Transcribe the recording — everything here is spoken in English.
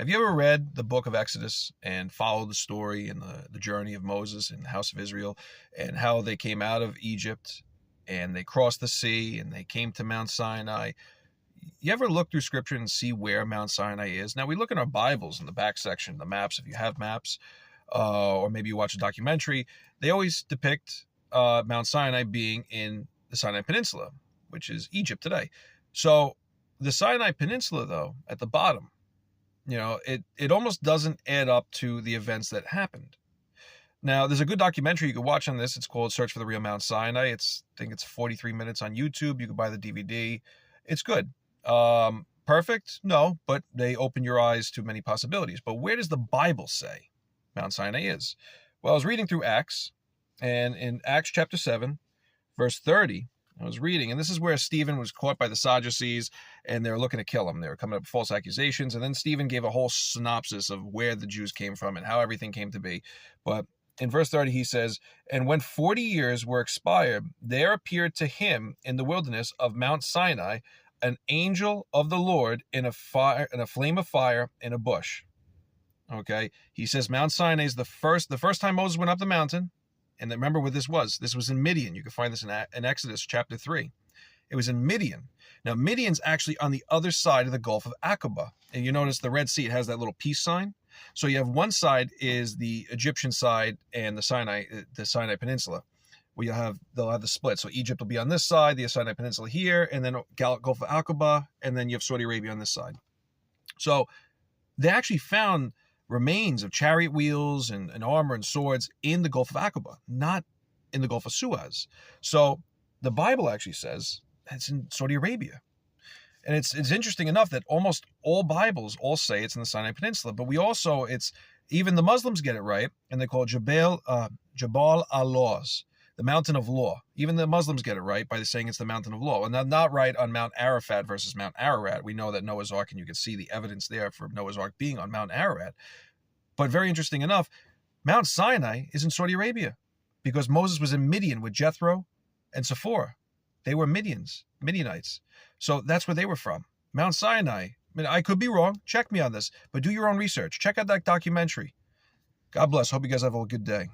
Have you ever read the book of Exodus and followed the story and the journey of Moses and the house of Israel and how they came out of Egypt and they crossed the sea and they came to Mount Sinai? You ever look through scripture and see where Mount Sinai is? Now, we look in our Bibles in the back section, the maps, if you have maps, or maybe you watch a documentary, they always depict Mount Sinai being in the Sinai Peninsula, which is Egypt today. So the Sinai Peninsula, though, at the bottom, it almost doesn't add up to the events that happened. Now, there's a good documentary you can watch on this. It's called Search for the Real Mount Sinai. I think it's 43 minutes on YouTube. You can buy the DVD. It's good. Perfect? No, but they open your eyes to many possibilities. But where does the Bible say Mount Sinai is? Well, I was reading through Acts, and in Acts chapter 7, verse 30, I was reading, and this is where Stephen was caught by the Sadducees, and they were looking to kill him. They were coming up with false accusations, and then Stephen gave a whole synopsis of where the Jews came from and how everything came to be. But in verse 30, he says, "And when 40 years were expired, there appeared to him in the wilderness of Mount Sinai an angel of the Lord in a flame of fire in a bush." Okay, he says Mount Sinai is the first time Moses went up the mountain. And remember what this was. This was in Midian. You can find this in Exodus chapter 3. It was in Midian. Now, Midian's actually on the other side of the Gulf of Aqaba. And you notice the Red Sea, it has that little peace sign. So you have one side is the Egyptian side and the Sinai Peninsula, where they'll have the split. So Egypt will be on this side, the Sinai Peninsula here, and then Gulf of Aqaba, and then you have Saudi Arabia on this side. So they actually found remains of chariot wheels and armor and swords in the Gulf of Aqaba, not in the Gulf of Suez. So the Bible actually says it's in Saudi Arabia. And it's interesting enough that almost all Bibles all say it's in the Sinai Peninsula, but even the Muslims get it right, and they call it Jabal al-Laws, the mountain of law. Even the Muslims get it right by saying it's the mountain of law. And they're not right on Mount Arafat versus Mount Ararat. We know that Noah's Ark, and you can see the evidence there for Noah's Ark being on Mount Ararat. But very interesting enough, Mount Sinai is in Saudi Arabia because Moses was in Midian with Jethro and Sephora. They were Midianites. So that's where they were from. Mount Sinai. I could be wrong. Check me on this. But do your own research. Check out that documentary. God bless. Hope you guys have a good day.